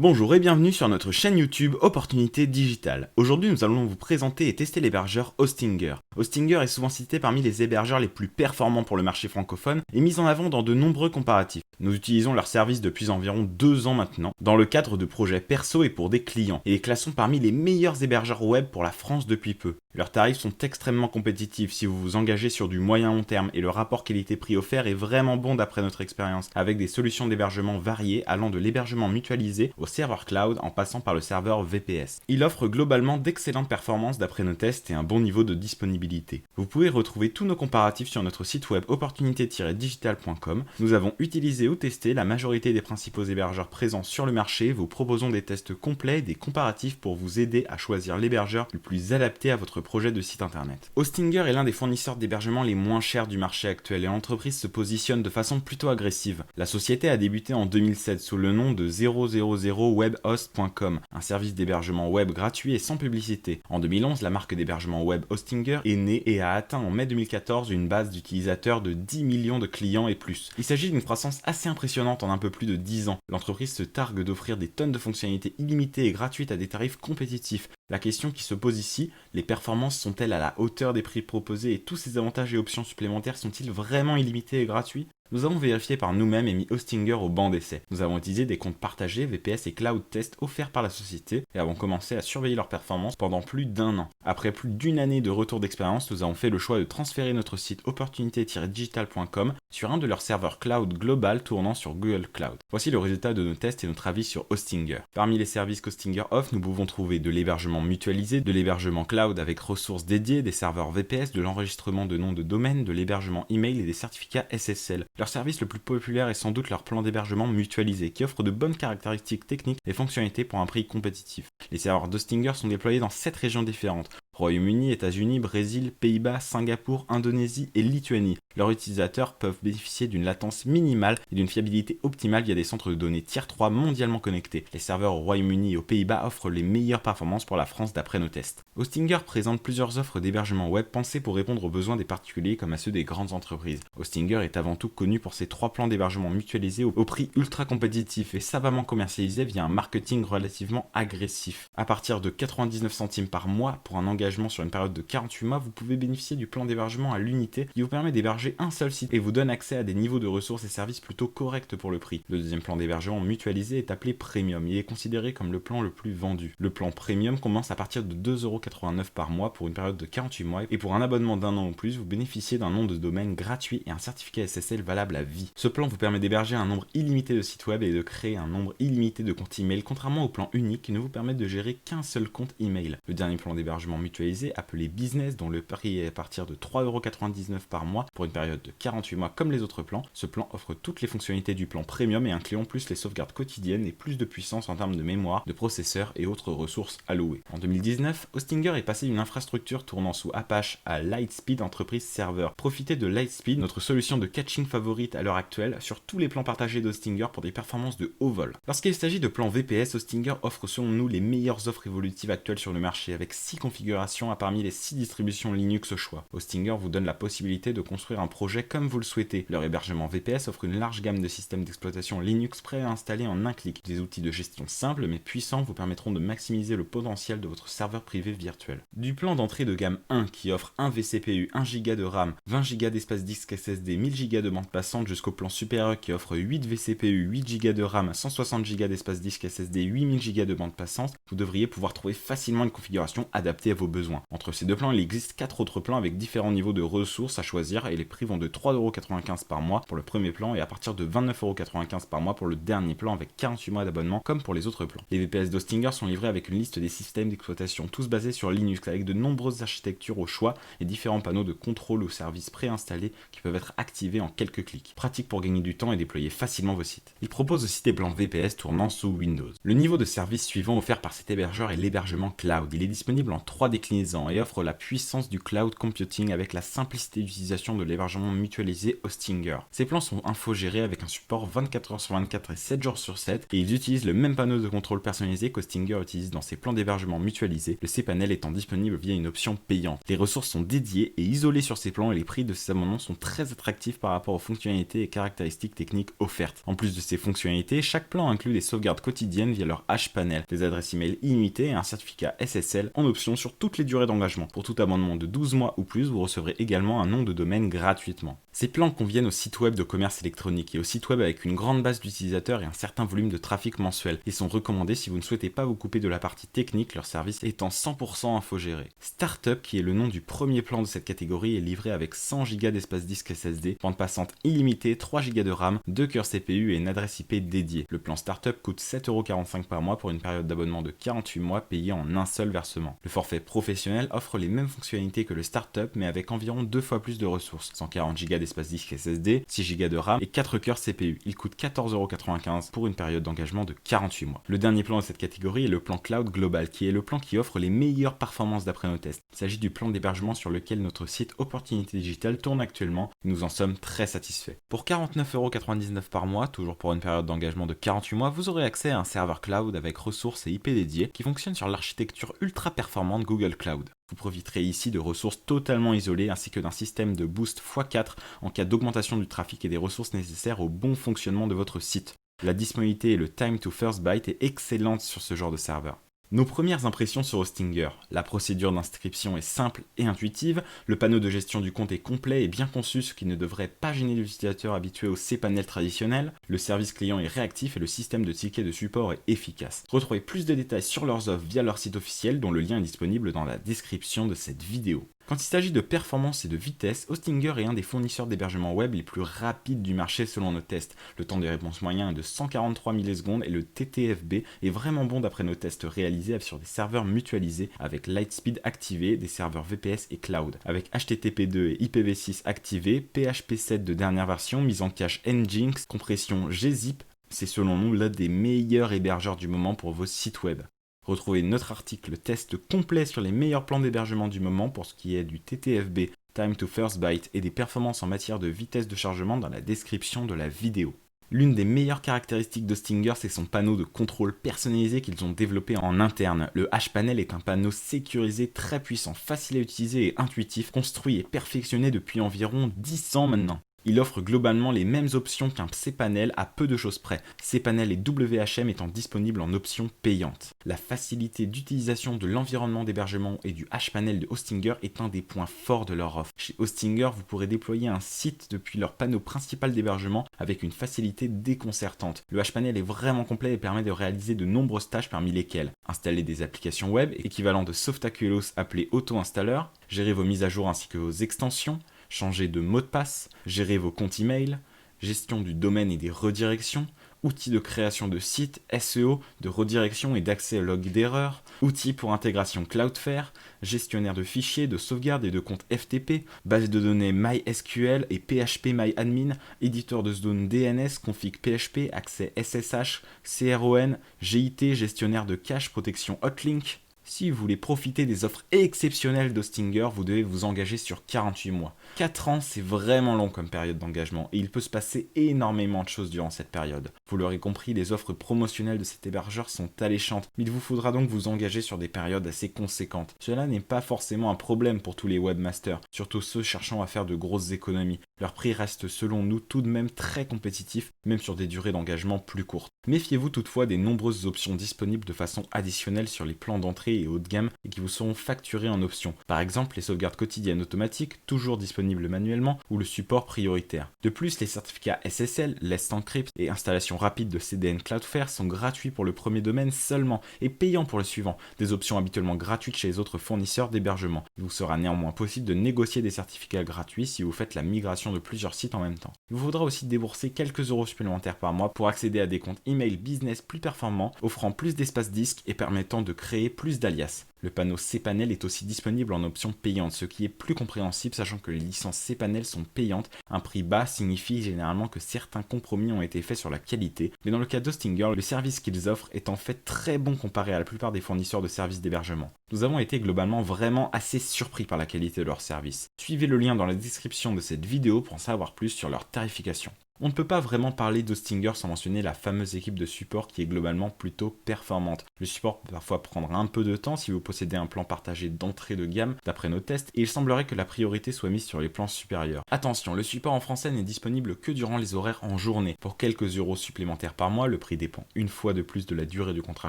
Bonjour et bienvenue sur notre chaîne YouTube Opportunités Digitales. Aujourd'hui nous allons vous présenter et tester l'hébergeur Hostinger. Hostinger est souvent cité parmi les hébergeurs les plus performants pour le marché francophone et mis en avant dans de nombreux comparatifs. Nous utilisons leur service depuis environ 2 ans maintenant, dans le cadre de projets perso et pour des clients, et les classons parmi les meilleurs hébergeurs web pour la France depuis peu. Leurs tarifs sont extrêmement compétitifs si vous vous engagez sur du moyen long terme et le rapport qualité-prix offert est vraiment bon d'après notre expérience, avec des solutions d'hébergement variées allant de l'hébergement mutualisé au serveur cloud en passant par le serveur VPS. Il offre globalement d'excellentes performances d'après nos tests et un bon niveau de disponibilité. Vous pouvez retrouver tous nos comparatifs sur notre site web opportunité-digital.com. Nous avons utilisé ou testé la majorité des principaux hébergeurs présents sur le marché, vous proposons des tests complets et des comparatifs pour vous aider à choisir l'hébergeur le plus adapté à votre projet de site internet. Hostinger est l'un des fournisseurs d'hébergement les moins chers du marché actuel et l'entreprise se positionne de façon plutôt agressive. La société a débuté en 2007 sous le nom de 000webhost.com, un service d'hébergement web gratuit et sans publicité. En 2011, la marque d'hébergement web Hostinger est née et a atteint en mai 2014 une base d'utilisateurs de 10 millions de clients et plus. Il s'agit d'une croissance assez impressionnante en un peu plus de 10 ans. L'entreprise se targue d'offrir des tonnes de fonctionnalités illimitées et gratuites à des tarifs compétitifs. La question qui se pose ici, les performances sont-elles à la hauteur des prix proposés et tous ces avantages et options supplémentaires sont-ils vraiment illimités et gratuits ? Nous avons vérifié par nous-mêmes et mis Hostinger au banc d'essai. Nous avons utilisé des comptes partagés, VPS et Cloud Test offerts par la société et avons commencé à surveiller leurs performances pendant plus d'1 an. Après plus d'1 année de retour d'expérience, nous avons fait le choix de transférer notre site opportunité-digital.com sur un de leurs serveurs cloud global tournant sur Google Cloud. Voici le résultat de nos tests et notre avis sur Hostinger. Parmi les services qu'Hostinger offre, nous pouvons trouver de l'hébergement mutualisé, de l'hébergement cloud avec ressources dédiées, des serveurs VPS, de l'enregistrement de noms de domaine, de l'hébergement email et des certificats SSL. Leur service le plus populaire est sans doute leur plan d'hébergement mutualisé, qui offre de bonnes caractéristiques techniques et fonctionnalités pour un prix compétitif. Les serveurs d'Hostinger sont déployés dans 7 régions différentes: Royaume-Uni, États-Unis, Brésil, Pays-Bas, Singapour, Indonésie et Lituanie. Leurs utilisateurs peuvent bénéficier d'une latence minimale et d'une fiabilité optimale via des centres de données Tier 3 mondialement connectés. Les serveurs au Royaume-Uni et aux Pays-Bas offrent les meilleures performances pour la France d'après nos tests. Hostinger présente plusieurs offres d'hébergement web pensées pour répondre aux besoins des particuliers comme à ceux des grandes entreprises. Hostinger est avant tout connu pour ses 3 plans d'hébergement mutualisés au prix ultra compétitif et savamment commercialisés via un marketing relativement agressif. À partir de 99 centimes par mois pour un engagement sur une période de 48 mois, vous pouvez bénéficier du plan d'hébergement à l'unité qui vous permet d'héberger un seul site et vous donne accès à des niveaux de ressources et services plutôt corrects pour le prix. Le deuxième plan d'hébergement mutualisé est appelé Premium. Il est considéré comme le plan le plus vendu. Le plan Premium commence à partir de 2,89€ par mois pour une période de 48 mois et pour un abonnement d'1 an ou plus, vous bénéficiez d'un nom de domaine gratuit et un certificat SSL valable à vie. Ce plan vous permet d'héberger un nombre illimité de sites web et de créer un nombre illimité de comptes email, contrairement au plan unique qui ne vous permet de gérer qu'un seul compte email. Le dernier plan d'hébergement mutualisé appelé Business, dont le prix est à partir de 3,99€ par mois pour une période de 48 mois comme les autres plans. Ce plan offre toutes les fonctionnalités du plan Premium et inclut en plus les sauvegardes quotidiennes et plus de puissance en termes de mémoire, de processeur et autres ressources allouées. En 2019, Hostinger est passé d'une infrastructure tournant sous Apache à Lightspeed Enterprise Server. Profitez de Lightspeed, notre solution de caching favorite à l'heure actuelle, sur tous les plans partagés d'Hostinger pour des performances de haut vol. Lorsqu'il s'agit de plans VPS, Hostinger offre selon nous les meilleures offres évolutives actuelles sur le marché avec 6 configurations à parmi les 6 distributions Linux au choix. Hostinger vous donne la possibilité de construire un projet comme vous le souhaitez. Leur hébergement VPS offre une large gamme de systèmes d'exploitation Linux prêts à installer en un clic. Des outils de gestion simples mais puissants vous permettront de maximiser le potentiel de votre serveur privé virtuel. Du plan d'entrée de gamme 1 qui offre 1 vCPU, 1 Go de RAM, 20 Go d'espace disque SSD, 1000 Go de bande passante jusqu'au plan supérieur qui offre 8 vCPU, 8 Go de RAM, 160 Go d'espace disque SSD, 8000 Go de bande passante, vous devriez pouvoir trouver facilement une configuration adaptée à vos besoins. Entre ces deux plans, il existe 4 autres plans avec différents niveaux de ressources à choisir et les prix vont de 3,95€ par mois pour le premier plan et à partir de 29,95€ par mois pour le dernier plan avec 48 mois d'abonnement comme pour les autres plans. Les VPS d'Hostinger sont livrés avec une liste des systèmes d'exploitation, tous basés sur Linux avec de nombreuses architectures au choix et différents panneaux de contrôle ou services préinstallés qui peuvent être activés en quelques clics. Pratique pour gagner du temps et déployer facilement vos sites. Il propose aussi des plans VPS tournant sous Windows. Le niveau de service suivant offert par cet hébergeur est l'hébergement cloud. Il est disponible en 3 déclinaisons déclinaisons et offre la puissance du cloud computing avec la simplicité d'utilisation de l'hébergement mutualisé Hostinger. Ces plans sont infogérés avec un support 24 h sur 24 et 7 jours sur 7 et ils utilisent le même panneau de contrôle personnalisé qu'Hostinger utilise dans ses plans d'hébergement mutualisés, le cPanel étant disponible via une option payante. Les ressources sont dédiées et isolées sur ces plans et les prix de ces abonnements sont très attractifs par rapport aux fonctionnalités et caractéristiques techniques offertes. En plus de ces fonctionnalités, chaque plan inclut des sauvegardes quotidiennes via leur hPanel, des adresses email illimitées et un certificat SSL en option sur toutes les durées d'engagement. Pour tout abonnement de 12 mois ou plus, vous recevrez également un nom de domaine gratuitement. Ces plans conviennent aux sites web de commerce électronique et aux sites web avec une grande base d'utilisateurs et un certain volume de trafic mensuel et sont recommandés si vous ne souhaitez pas vous couper de la partie technique, leur service étant 100% infogéré. Startup, qui est le nom du premier plan de cette catégorie, est livré avec 100 Go d'espace disque SSD, bande passante illimitée, 3 Go de RAM, 2 cœurs CPU et une adresse IP dédiée. Le plan Startup coûte 7,45€ par mois pour une période d'abonnement de 48 mois payé en un seul versement. Le forfait professionnel offre les mêmes fonctionnalités que le Startup mais avec environ 2 fois plus de ressources, 140 Go d'espace disque SSD, 6 Go de RAM et 4 cœurs CPU. Il coûte 14,95€ pour une période d'engagement de 48 mois. Le dernier plan de cette catégorie est le plan Cloud Global, qui est le plan qui offre les meilleures performances d'après nos tests. Il s'agit du plan d'hébergement sur lequel notre site Opportunité Digitale tourne actuellement et nous en sommes très satisfaits. Pour 49,99€ par mois, toujours pour une période d'engagement de 48 mois, vous aurez accès à un serveur cloud avec ressources et IP dédiés qui fonctionne sur l'architecture ultra performante Google Cloud. Vous profiterez ici de ressources totalement isolées ainsi que d'un système de boost x4 en cas d'augmentation du trafic et des ressources nécessaires au bon fonctionnement de votre site. La disponibilité et le time to first byte est excellente sur ce genre de serveur. Nos premières impressions sur Hostinger. La procédure d'inscription est simple et intuitive, le panneau de gestion du compte est complet et bien conçu, ce qui ne devrait pas gêner l'utilisateur habitué au cPanel traditionnel, le service client est réactif et le système de tickets de support est efficace. Retrouvez plus de détails sur leurs offres via leur site officiel dont le lien est disponible dans la description de cette vidéo. Quand il s'agit de performance et de vitesse, Hostinger est un des fournisseurs d'hébergement web les plus rapides du marché selon nos tests. Le temps de réponse moyen est de 143 millisecondes et le TTFB est vraiment bon d'après nos tests réalisés sur des serveurs mutualisés avec Lightspeed activé, des serveurs VPS et cloud. Avec HTTP2 et IPv6 activés, PHP7 de dernière version, mise en cache Nginx, compression gzip, c'est selon nous l'un des meilleurs hébergeurs du moment pour vos sites web. Retrouvez notre article test complet sur les meilleurs plans d'hébergement du moment pour ce qui est du TTFB, Time to First Byte et des performances en matière de vitesse de chargement dans la description de la vidéo. L'une des meilleures caractéristiques d'Hostinger, c'est son panneau de contrôle personnalisé qu'ils ont développé en interne. Le hPanel est un panneau sécurisé très puissant, facile à utiliser et intuitif, construit et perfectionné depuis environ 10 ans maintenant. Il offre globalement les mêmes options qu'un cPanel à peu de choses près, cPanel et WHM étant disponibles en option payante. La facilité d'utilisation de l'environnement d'hébergement et du hPanel de Hostinger est un des points forts de leur offre. Chez Hostinger, vous pourrez déployer un site depuis leur panneau principal d'hébergement avec une facilité déconcertante. Le hPanel est vraiment complet et permet de réaliser de nombreuses tâches parmi lesquelles installer des applications web, équivalent de Softaculos appelé auto-installeur, gérer vos mises à jour ainsi que vos extensions, changer de mot de passe, gérer vos comptes email, gestion du domaine et des redirections, outils de création de sites, SEO, de redirection et d'accès au log d'erreur, outils pour intégration Cloudflare, gestionnaire de fichiers, de sauvegarde et de comptes FTP, base de données MySQL et PHPMyAdmin, éditeur de zones DNS, config PHP, accès SSH, CRON, GIT, gestionnaire de cache, protection Hotlink. Si vous voulez profiter des offres exceptionnelles d'Hostinger, vous devez vous engager sur 48 mois. 4 ans, c'est vraiment long comme période d'engagement et il peut se passer énormément de choses durant cette période. Vous l'aurez compris, les offres promotionnelles de cet hébergeur sont alléchantes, mais il vous faudra donc vous engager sur des périodes assez conséquentes. Cela n'est pas forcément un problème pour tous les webmasters, surtout ceux cherchant à faire de grosses économies. Leur prix reste selon nous tout de même très compétitif, même sur des durées d'engagement plus courtes. Méfiez-vous toutefois des nombreuses options disponibles de façon additionnelle sur les plans d'entrée et haut de gamme et qui vous seront facturées en option. Par exemple, les sauvegardes quotidiennes automatiques, toujours disponibles manuellement, ou le support prioritaire. De plus, les certificats SSL, Let's Encrypt et installation rapide de CDN Cloudflare sont gratuits pour le premier domaine seulement et payants pour le suivant, des options habituellement gratuites chez les autres fournisseurs d'hébergement. Il vous sera néanmoins possible de négocier des certificats gratuits si vous faites la migration gestion de plusieurs sites en même temps. Il vous faudra aussi débourser quelques euros supplémentaires par mois pour accéder à des comptes email business plus performants, offrant plus d'espace disque et permettant de créer plus d'alias. Le panneau cPanel est aussi disponible en option payante, ce qui est plus compréhensible sachant que les licences cPanel sont payantes. Un prix bas signifie généralement que certains compromis ont été faits sur la qualité, mais dans le cas d'Hostinger, le service qu'ils offrent est en fait très bon comparé à la plupart des fournisseurs de services d'hébergement. Nous avons été globalement vraiment assez surpris par la qualité de leur service. Suivez le lien dans la description de cette vidéo pour en savoir plus sur leur tarification. On ne peut pas vraiment parler d'Hostinger sans mentionner la fameuse équipe de support qui est globalement plutôt performante. Le support peut parfois prendre un peu de temps si vous possédez un plan partagé d'entrée de gamme d'après nos tests et il semblerait que la priorité soit mise sur les plans supérieurs. Attention, le support en français n'est disponible que durant les horaires en journée. Pour quelques euros supplémentaires par mois, le prix dépend une fois de plus de la durée du contrat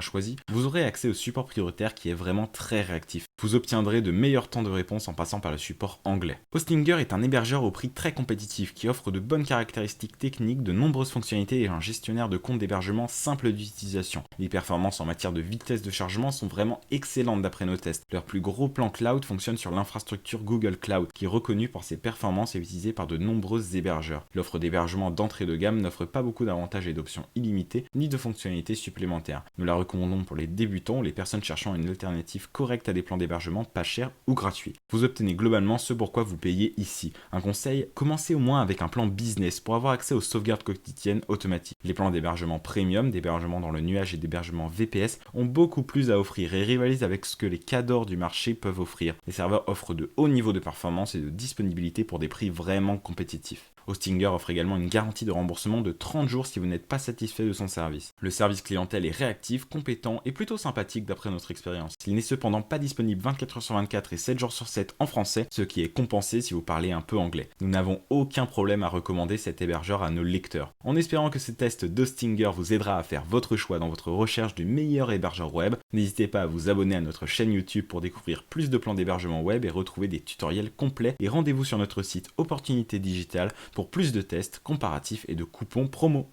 choisi, vous aurez accès au support prioritaire qui est vraiment très réactif. Vous obtiendrez de meilleurs temps de réponse en passant par le support anglais. Hostinger est un hébergeur au prix très compétitif qui offre de bonnes caractéristiques techniques, de nombreuses fonctionnalités et un gestionnaire de compte d'hébergement simple d'utilisation. Les performances en matière de vitesse de chargement sont vraiment excellentes d'après nos tests. Leur plus gros plan cloud fonctionne sur l'infrastructure Google Cloud, qui est reconnue pour ses performances et utilisée par de nombreux hébergeurs. L'offre d'hébergement d'entrée de gamme n'offre pas beaucoup d'avantages et d'options illimitées, ni de fonctionnalités supplémentaires. Nous la recommandons pour les débutants ou les personnes cherchant une alternative correcte à des plans d'hébergement pas chers ou gratuits. Vous obtenez globalement ce pourquoi vous payez ici. Un conseil, commencez au moins avec un plan business pour avoir accès aux sauvegardes quotidiennes automatiques. Les plans d'hébergement premium, d'hébergement dans le nuage et d'hébergement VPS ont beaucoup plus à offrir et rivalisent avec ce que les cadors du marché peuvent offrir. Les serveurs offrent de hauts niveaux de performance et de disponibilité pour des prix vraiment compétitifs. Hostinger offre également une garantie de remboursement de 30 jours si vous n'êtes pas satisfait de son service. Le service clientèle est réactif, compétent et plutôt sympathique d'après notre expérience. Il n'est cependant pas disponible 24 h sur 24 et 7 jours sur 7 en français, ce qui est compensé si vous parlez un peu anglais. Nous n'avons aucun problème à recommander cet hébergeur à nos lecteurs. En espérant que ce test d'Hostinger vous aidera à faire votre choix dans votre recherche du meilleur hébergeur web, n'hésitez pas à vous abonner à notre chaîne YouTube pour découvrir plus de plans d'hébergement web et retrouver des tutoriels complets et rendez-vous sur notre site Opportunité Digitale pour plus de tests comparatifs et de coupons promo.